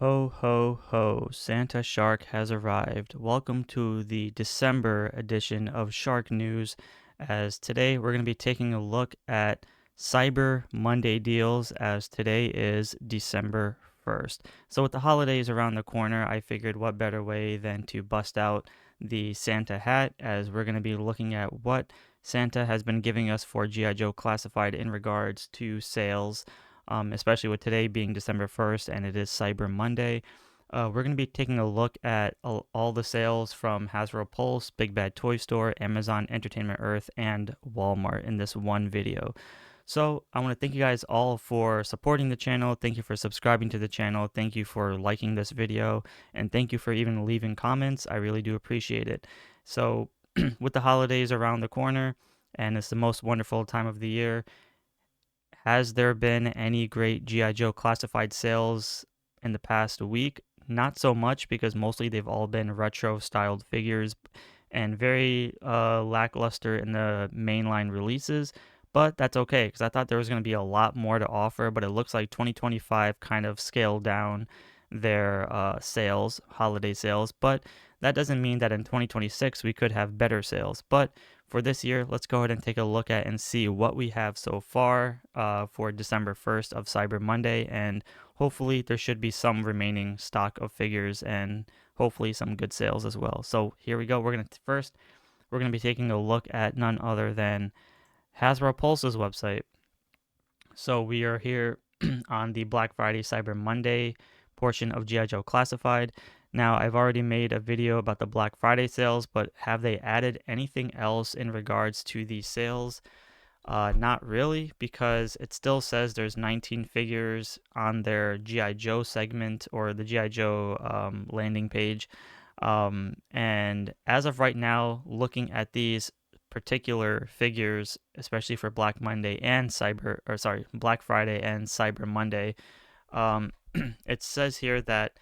Ho, ho, ho, Santa Shark has arrived. Welcome to the December edition of Shark News, as today we're going to be taking a look at Cyber Monday deals, as today is December 1st. So with the holidays around the corner, I figured what better way than to bust out the Santa hat, as we're going to be looking at what Santa has been giving us for G.I. Joe Classified in regards to sales, especially with today being December 1st and it is Cyber Monday. We're going to be taking a look at all the sales from Hasbro Pulse, Big Bad Toy Store, Amazon Entertainment Earth, and Walmart in this one video. So I want to thank you guys all for supporting the channel. Thank you for subscribing to the channel. Thank you for liking this video. And thank you for even leaving comments. I really do appreciate it. So with the holidays around the corner, and it's the most wonderful time of the year, has there been any great G.I. Joe classified sales in the past week? Not so much, because mostly they've all been retro styled figures and very lackluster in the mainline releases. But that's okay, because I thought there was going to be a lot more to offer, but it looks like 2025 kind of scaled down their sales, holiday sales. But that doesn't mean that in 2026 we could have better sales. But for this year, let's go ahead and take a look at and see what we have so far for December 1st of Cyber Monday, and hopefully there should be some remaining stock of figures and hopefully some good sales as well. So here we go. We're going to be taking a look at none other than Hasbro Pulse's website. So we are here on the Black Friday Cyber Monday portion of G.I. Joe Classified. Now, I've already made a video about the Black Friday sales, but have they added anything else in regards to these sales? Not really, because it still says there's 19 figures on their G.I. Joe segment or the G.I. Joe landing page. And as of right now, looking at these particular figures, especially for Black Friday and Cyber Monday, it says here that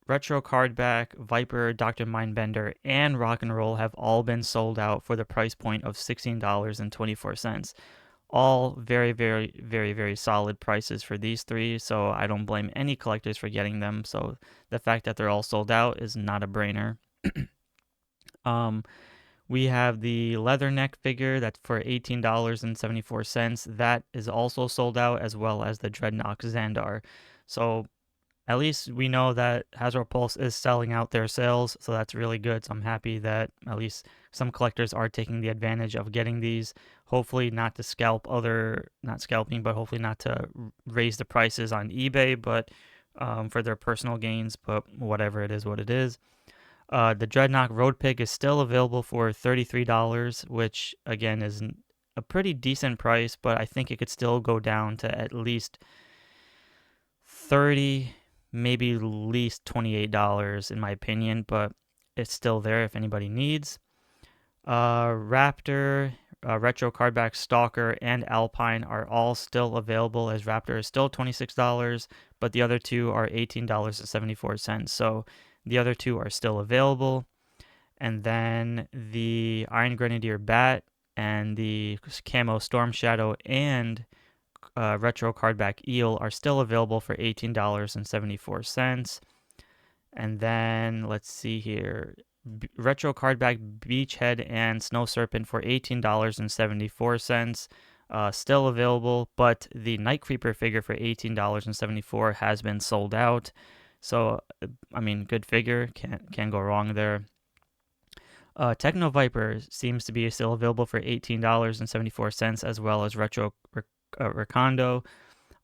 Retro Cardback, Viper, Dr. Mindbender, and Rock and Roll have all been sold out for the price point of $16.24. All very, very, very, very solid prices for these three, so I don't blame any collectors for getting them. So the fact that they're all sold out is not a brainer. We have the Leatherneck figure that's for $18.74. That is also sold out, as well as the Dreadnought Xandar. So at least we know that Hasbro Pulse is selling out their sales, so that's really good. So I'm happy that at least some collectors are taking the advantage of getting these. Hopefully not to not scalping, but hopefully not to raise the prices on eBay, but for their personal gains, but whatever it is, what it is. The Dreadnought Road Pig is still available for $33, which again is a pretty decent price, but I think it could still go down to at least $30, maybe at least $28 in my opinion, but it's still there if anybody needs. Raptor, Retro Cardback, Stalker, and Alpine are all still available, as Raptor is still $26, but the other two are $18.74. So the other two are still available. And then the Iron Grenadier Bat and the Camo Storm Shadow and Retro Cardback Eel are still available for $18.74. And then let's see here. Retro Cardback Beachhead and Snow Serpent for $18.74. Still available, but the Night Creeper figure for $18.74 has been sold out. So, I mean, good figure, can't go wrong there. Techno Viper seems to be still available for $18.74, as well as Retro Recondo,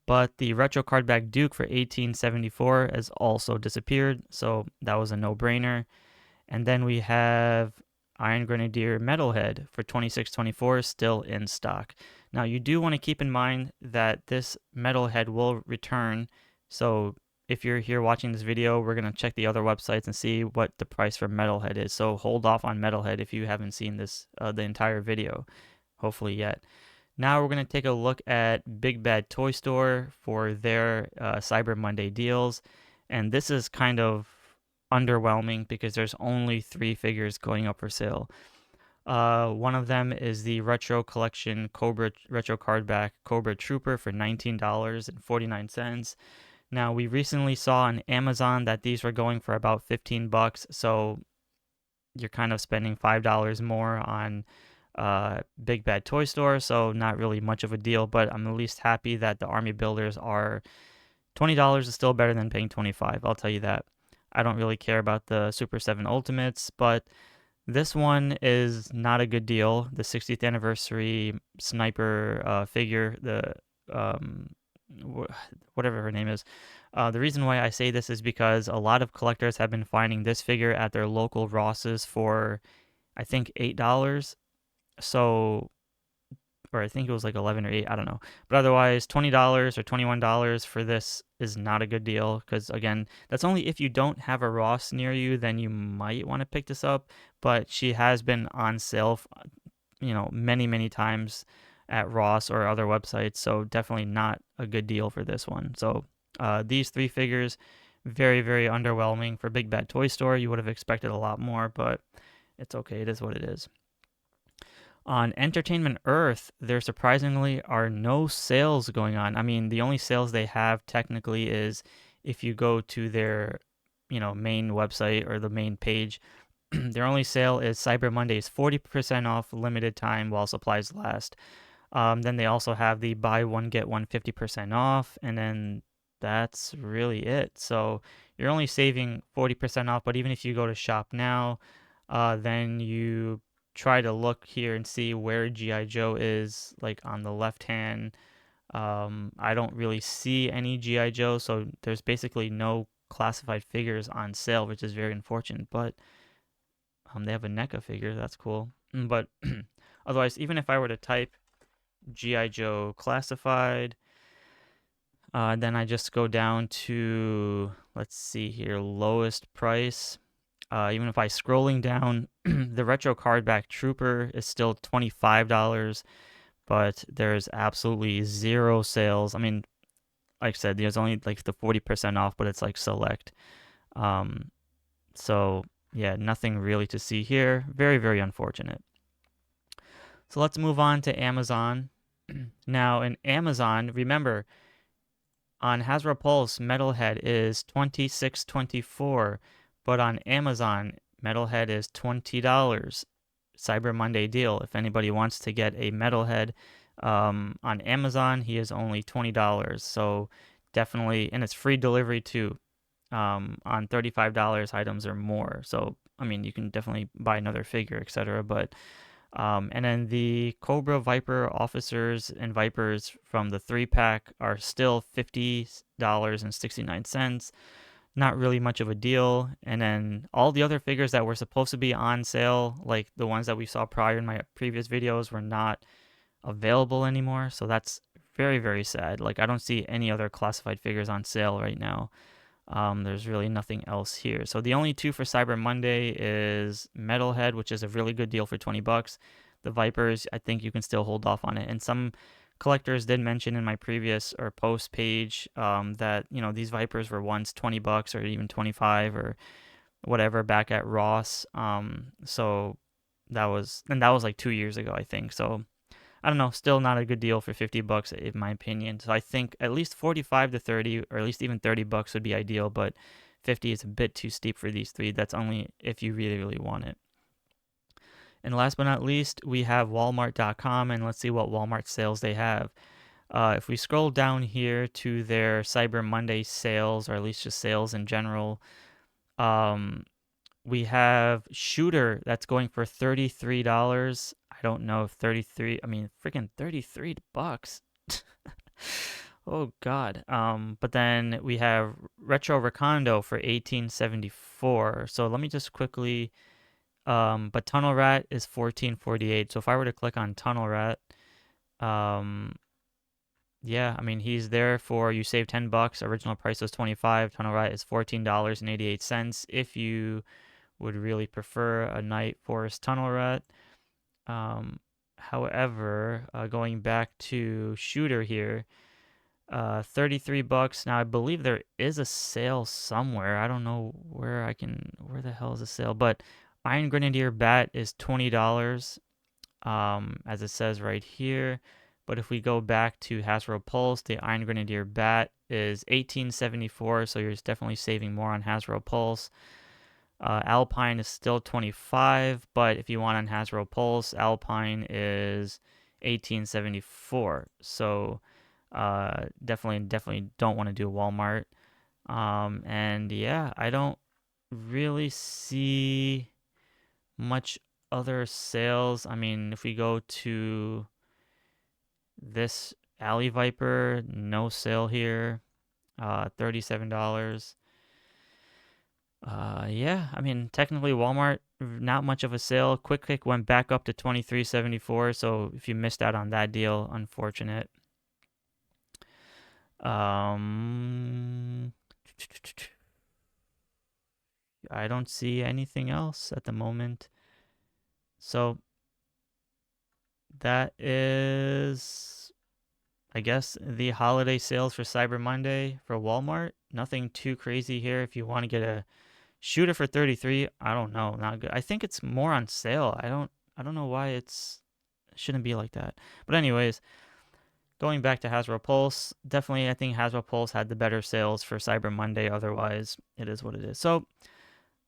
but the Retro Cardback Duke for $18.74 has also disappeared, so that was a no-brainer. And then we have Iron Grenadier Metalhead for $26.24 still in stock. Now, you do want to keep in mind that this Metalhead will return, so if you're here watching this video, we're going to check the other websites and see what the price for Metalhead is. So hold off on Metalhead if you haven't seen this the entire video, hopefully yet. Now we're going to take a look at Big Bad Toy Store for their Cyber Monday deals. And this is kind of underwhelming because there's only 3 figures going up for sale. One of them is the Retro Collection Retro Cardback Cobra Trooper for $19.49. Now, we recently saw on Amazon that these were going for about 15 bucks, so you're kind of spending $5 more on Big Bad Toy Store, so not really much of a deal, but I'm at least happy that the Army Builders are $20 is still better than paying 25, I'll tell you that. I don't really care about the Super 7 Ultimates, but this one is not a good deal. The 60th anniversary sniper figure, the um, whatever her name is. The reason why I say this is because a lot of collectors have been finding this figure at their local Rosses for, I think, $8. So, or I think it was like 11 or 8, I don't know. But otherwise, $20 or $21 for this is not a good deal because, again, that's only if you don't have a Ross near you, then you might want to pick this up. But she has been on sale, many, many times at Ross or other websites, so definitely not a good deal for this one. So these three figures, very, very underwhelming for Big Bad Toy Store. You would have expected a lot more, but it's okay. It is what it is. On Entertainment Earth, there surprisingly are no sales going on. I mean, the only sales they have technically is if you go to their, main website or the main page. Their only sale is Cyber Mondays, 40% off, limited time while supplies last. Then they also have the buy one get one 50% off, and then that's really it. So you're only saving 40% off, but even if you go to shop now, then you try to look here and see where GI Joe is, like on the left hand. I don't really see any GI Joe, so there's basically no classified figures on sale, which is very unfortunate. But they have a NECA figure, that's cool. But otherwise, even if I were to type GI Joe classified, then I just go down to, let's see here, lowest price. Even if I scrolling down, the retro cardback trooper is still $25, but there's absolutely zero sales. I mean, like I said, there's only like the 40% off, but it's like select. So yeah, nothing really to see here. Very, very unfortunate. So let's move on to Amazon. Now in Amazon, remember, on Hasbro Pulse, Metalhead is $26.24, but on Amazon, Metalhead is $20. Cyber Monday deal. If anybody wants to get a Metalhead on Amazon, he is only $20. So definitely, and it's free delivery too on $35 items or more. So I mean, you can definitely buy another figure, etc. But and then the Cobra Viper officers and Vipers from the 3-pack are still $50.69. Not really much of a deal. And then all the other figures that were supposed to be on sale, like the ones that we saw prior in my previous videos, were not available anymore. So that's very, very sad. Like, I don't see any other classified figures on sale right now. There's really nothing else here. So the only two for Cyber Monday is Metalhead, which is a really good deal for 20 bucks. The Vipers, I think you can still hold off on it. And some collectors did mention in my previous or post page that, these Vipers were once 20 bucks or even 25 or whatever back at Ross. So that was like 2 years ago, I think. So I don't know, still not a good deal for 50 bucks in my opinion. So I think at least 45 to 30 or at least even 30 bucks would be ideal, but 50 is a bit too steep for these three. That's only if you really, really want it. And last but not least, we have Walmart.com, and let's see what Walmart sales they have. If we scroll down here to their Cyber Monday sales, or at least just sales in general, we have Shooter that's going for $33. I don't know if 33, I mean, freaking 33 bucks. Oh God. But then we have Retro Recondo for 1874. So let me just quickly, but Tunnel Rat is 1448. So if I were to click on Tunnel Rat, yeah, I mean, he's there for, you save 10 bucks. Original price was 25. Tunnel Rat is $14.88 if you would really prefer a Night Forest Tunnel Rat. However, going back to Shooter here, 33 bucks. Now I believe there is a sale somewhere. I don't know where the hell is the sale? But Iron Grenadier Bat is $20, as it says right here. But if we go back to Hasbro Pulse, the Iron Grenadier bat is $18.74, so you're definitely saving more on Hasbro Pulse. Alpine is still $25, but if you want on Hasbro Pulse, Alpine is $18.74. So definitely don't want to do Walmart. And yeah, I don't really see much other sales. I mean, if we go to this Alley Viper, no sale here. $37. Yeah, I mean, technically Walmart, not much of a sale. Quick Pick went back up to $23.74, so if you missed out on that deal, unfortunate. I don't see anything else at the moment. So that is, I guess, the holiday sales for Cyber Monday for Walmart. Nothing too crazy here. If you want to get a shooter for 33, I don't know, not good. I think it's more on sale. I don't know why it shouldn't be like that. But anyways, going back to Hasbro Pulse, definitely I think Hasbro Pulse had the better sales for Cyber Monday. Otherwise, it is what it is. So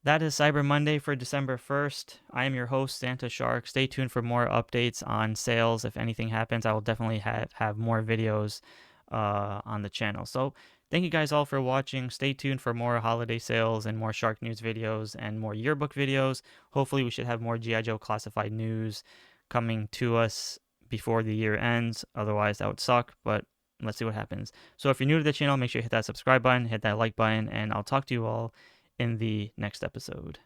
that is Cyber Monday for December 1st. I am your host, Santa Shark. Stay tuned for more updates on sales. If anything happens, I will definitely have more videos on the channel. So thank you guys all for watching. Stay tuned for more holiday sales and more Shark News videos and more yearbook videos. Hopefully we should have more G.I. Joe classified news coming to us before the year ends. Otherwise, that would suck, but let's see what happens. So if you're new to the channel, make sure you hit that subscribe button, hit that like button, and I'll talk to you all in the next episode.